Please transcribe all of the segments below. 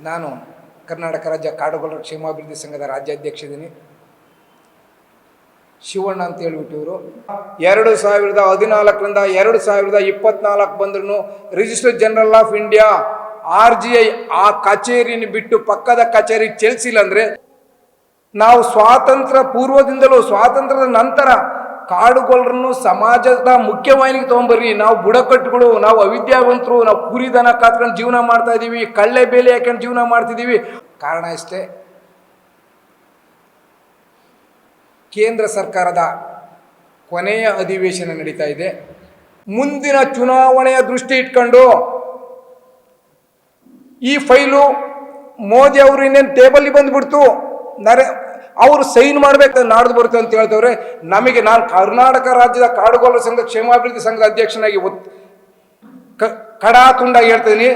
ನಾನು ಕರ್ನಾಟಕ ರಾಜ್ಯ ಕಾಡುಗೊಲ್ಲರ ಕ್ಷೇಮಾಭಿವೃದ್ಧಿ ಸಂಘದ ರಾಜ್ಯಾಧ್ಯಕ್ಷ ಶಿವಣ್ಣ ಅಂತ ಹೇಳ್ಬಿಟ್ಟು ಇವರು 2014ರಿಂದ 2024 ಬಂದ್ರು register general of India RGI ಆ ಕಚೇರಿನ ಬಿಟ್ಟು ಪಕ್ಕದ ಕಚೇರಿ ಚಲಿಸಿಲ್ಲ ಅಂದ್ರೆ ನಾವು ಸ್ವಾತಂತ್ರ್ಯ ಪೂರ್ವದಿಂದಲೂ ಸ್ವಾತಂತ್ರ್ಯದ ನಂತರ ಕಾಡುಗೊಲ್ಲರನ್ನು ಸಮಾಜದ ಮುಖ್ಯವಾಹಿನಿಗೆ ತಗೊಂಡ್ಬರ್ರಿ. ನಾವು ಬುಡಕಟ್ಟುಗಳು, ನಾವು ಅವಿದ್ಯಾವಂತರು, ನಾವು ಕುರಿದನ ಕಾತ್ಕೊಂಡು ಜೀವನ ಮಾಡ್ತಾ ಇದೀವಿ, ಕಳ್ಳೆ ಬೇಲೆ ಹಾಕೊಂಡು ಜೀವನ ಮಾಡ್ತಿದ್ದೀವಿ. ಕಾರಣ ಇಷ್ಟೇ, ಕೇಂದ್ರ ಸರ್ಕಾರದ ಕೊನೆಯ ಅಧಿವೇಶನ ನಡೀತಾ ಇದೆ. ಮುಂದಿನ ಚುನಾವಣೆಯ ದೃಷ್ಟಿ ಇಟ್ಕೊಂಡು ಈ ಫೈಲು ಮೋದಿ ಅವರು ಇನ್ನೇನು ಟೇಬಲ್ ಬಂದ್ಬಿಡ್ತು, ಅವರು ಸೈನ್ ಮಾಡ್ಬೇಕು, ನಾಡ್ದು ಬರುತ್ತೆ ಅಂತ ಹೇಳ್ತವ್ರೆ. ನಮಗೆ ನಾನು ಕರ್ನಾಟಕ ರಾಜ್ಯದ ಕಾಡುಗೊಲ್ಲರ ಸಂಘ ಕ್ಷೇಮಾಭಿವೃದ್ಧಿ ಸಂಘದ ಅಧ್ಯಕ್ಷನಾಗಿ ಕಡಾ ತುಂಡಾಗಿ ಹೇಳ್ತೀನಿ,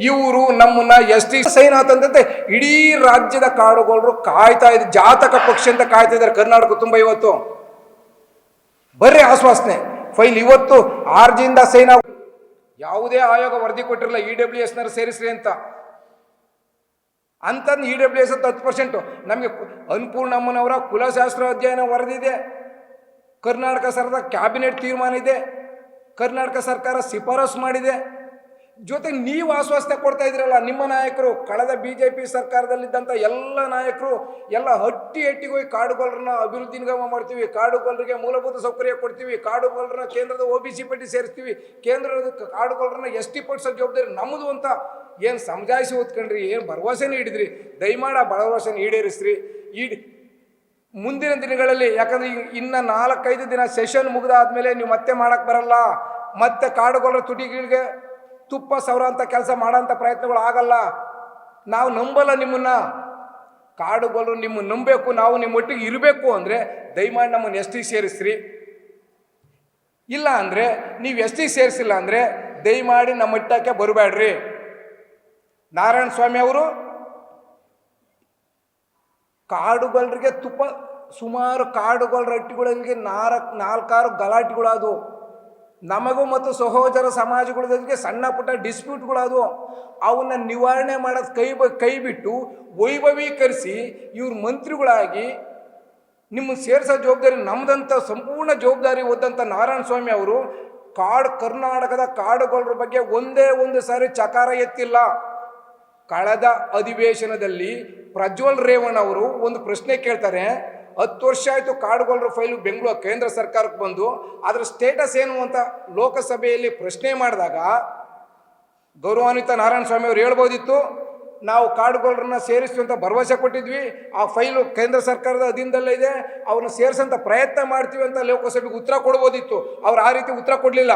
ಇವರು ನಮ್ಮನ್ನ ST ಸೈನ್ ಆತಂತೆ ಇಡೀ ರಾಜ್ಯದ ಕಾಡುಗೊಲ್ಲರು ಕಾಯ್ತಾ ಇದ್ದಾರೆ. ಜಾತಕ ಪಕ್ಷಿ ಅಂತ ಕಾಯ್ತಾ ಇದ್ದಾರೆ ಕರ್ನಾಟಕ ತುಂಬ. ಇವತ್ತು ಬರ್ರಿ ಆಶ್ವಾಸನೆ ಫೈಲ್ ಇವತ್ತು RGಯಿಂದ ಸೈನ್ ಆಗ, ಯಾವುದೇ ಆಯೋಗ ವರದಿ ಕೊಟ್ಟಿರಲ್ಲ EWS ಸೇರಿಸ್ರಿ ಅಂತಂದು EWS 10%. ನಮಗೆ ಅನ್ನಪೂರ್ಣಮ್ಮನವರ ಕುಲಶಾಸ್ತ್ರ ಅಧ್ಯಯನ ವರದಿದೆ, ಕರ್ನಾಟಕ ಸರ್ಕಾರದ ಕ್ಯಾಬಿನೆಟ್ ತೀರ್ಮಾನ ಇದೆ, ಕರ್ನಾಟಕ ಸರ್ಕಾರ ಶಿಫಾರಸು ಮಾಡಿದೆ. ಜೊತೆಗೆ ನೀವು ಆಶ್ವಾಸನೆ ಕೊಡ್ತಾ ಇದ್ರಲ್ಲ ನಿಮ್ಮ ನಾಯಕರು, ಕಳೆದ BJP ಸರ್ಕಾರದಲ್ಲಿದ್ದಂಥ ಎಲ್ಲ ನಾಯಕರು ಎಲ್ಲ ಹಟ್ಟಿಗೆ ಹೋಗಿ ಕಾಡುಗೊಲ್ಲರನ್ನ ಅಭಿವೃದ್ಧಿ ನಿಗಮ ಮಾಡ್ತೀವಿ, ಕಾಡುಗೊಲ್ಲರಿಗೆ ಮೂಲಭೂತ ಸೌಕರ್ಯ ಕೊಡ್ತೀವಿ, ಕಾಡುಗೊಲ್ಲರನ್ನ ಕೇಂದ್ರದ OBC ಪಟ್ಟಿ ಸೇರಿಸ್ತೀವಿ, ಕೇಂದ್ರದ ಕಾಡುಗೊಲ್ಲರನ್ನ ST ಪಡಿಸೋ ಜವಾಬ್ದಾರಿ ನಮ್ಮದು ಅಂತ ಏನು ಸಮಜಾಯಿಸಿ ಓದ್ಕೊಂಡ್ರಿ, ಏನು ಭರವಸೆನೇ ಹಿಡಿದ್ರಿ. ದಯಮಾಡಿ ಆ ಭರವಸೆನ ಈಡೇರಿಸ್ರಿ ಮುಂದಿನ ದಿನಗಳಲ್ಲಿ. ಯಾಕಂದ್ರೆ ಇನ್ನು 4-5 ದಿನ ಸೆಷನ್ ಮುಗಿದಾದ್ಮೇಲೆ ನೀವು ಮತ್ತೆ ಮಾಡಕ್ಕೆ ಬರಲ್ಲ. ಮತ್ತೆ ಕಾಡುಗೊಲ್ಲರ ತುಟಿಗಳಿಗೆ ತುಪ್ಪ ಸೌರ ಅಂತ ಕೆಲಸ ಮಾಡೋಂಥ ಪ್ರಯತ್ನಗಳು ಆಗಲ್ಲ. ನಾವು ನಂಬಲ್ಲ ನಿಮ್ಮನ್ನ. ಕಾಡುಗೊಲ್ಲರು ನಿಮ್ಮನ್ನು ನಂಬಬೇಕು, ನಾವು ನಿಮ್ಮ ಒಟ್ಟಿಗೆ ಇರಬೇಕು ಅಂದರೆ ದಯಮಾಡಿ ನಮ್ಮನ್ನು ST ಸೇರಿಸ್ರಿ. ಇಲ್ಲ ಅಂದರೆ ನೀವು ST ಸೇರಿಸಿಲ್ಲ ಅಂದರೆ ದಯಮಾಡಿ ನಮ್ಮ ಮಟ್ಟಕ್ಕೆ ಬರಬೇಡ್ರಿ. ನಾರಾಯಣ ಸ್ವಾಮಿ ಅವರು ಕಾಡುಗೊಲ್ಲರಿಗೆ ತುಪ್ಪ, ಸುಮಾರು ಕಾಡುಗೊಲ್ಲರ ಹಟ್ಟಿಗಳಿಗೆ 4 ಗಲಾಟೆಗಳಾದವು. ನಮಗೂ ಮತ್ತು ಸಹೋದರ ಸಮಾಜಗಳಿಗೆ ಸಣ್ಣ ಪುಟ್ಟ ಡಿಸ್ಪ್ಯೂಟ್ಗಳಾದವು. ಅವನ್ನ ನಿವಾರಣೆ ಮಾಡೋದು ಕೈ ಬಿಟ್ಟು ವೈಭವೀಕರಿಸಿ ಇವ್ರ ಮಂತ್ರಿಗಳಾಗಿ ನಿಮ್ಮನ್ನು ಸೇರಿಸೋ ಜವಾಬ್ದಾರಿ ನಮ್ಮದಂತ ಸಂಪೂರ್ಣ ಜವಾಬ್ದಾರಿ ಹೊತ್ತಂಥ ನಾರಾಯಣ ಸ್ವಾಮಿ ಅವರು ಕರ್ನಾಟಕದ ಕಾಡುಗೊಲ್ಲರ ಬಗ್ಗೆ ಒಂದೇ ಒಂದು ಸಾರಿ ಚಕಾರ ಎತ್ತಿಲ್ಲ. ಕಳೆದ ಅಧಿವೇಶನದಲ್ಲಿ ಪ್ರಜ್ವಲ್ ರೇವಣ್ಣ ಅವರು ಒಂದು ಪ್ರಶ್ನೆ ಕೇಳ್ತಾರೆ, 10 ವರ್ಷ ಆಯಿತು ಕಾಡುಗೊಲ್ಲರ ಫೈಲು ಬೆಂಗಳೂರು ಕೇಂದ್ರ ಸರ್ಕಾರಕ್ಕೆ ಬಂದು, ಅದರ ಸ್ಟೇಟಸ್ ಏನು ಅಂತ ಲೋಕಸಭೆಯಲ್ಲಿ ಪ್ರಶ್ನೆ ಮಾಡಿದಾಗ ಗೌರವಾನ್ವಿತ ನಾರಾಯಣ ಸ್ವಾಮಿ ಅವರು ಹೇಳ್ಬೋದಿತ್ತು, ನಾವು ಕಾಡುಗೊಲ್ಲರನ್ನ ಸೇರಿಸುವಂಥ ಭರವಸೆ ಕೊಟ್ಟಿದ್ವಿ, ಆ ಫೈಲು ಕೇಂದ್ರ ಸರ್ಕಾರದ ಅಧೀನದಲ್ಲೇ ಇದೆ, ಅವ್ರನ್ನ ಸೇರಿಸೋಂಥ ಪ್ರಯತ್ನ ಮಾಡ್ತೀವಿ ಅಂತ ಲೋಕಸಭೆಗೆ ಉತ್ತರ ಕೊಡ್ಬೋದಿತ್ತು. ಅವ್ರು ಆ ರೀತಿ ಉತ್ತರ ಕೊಡಲಿಲ್ಲ.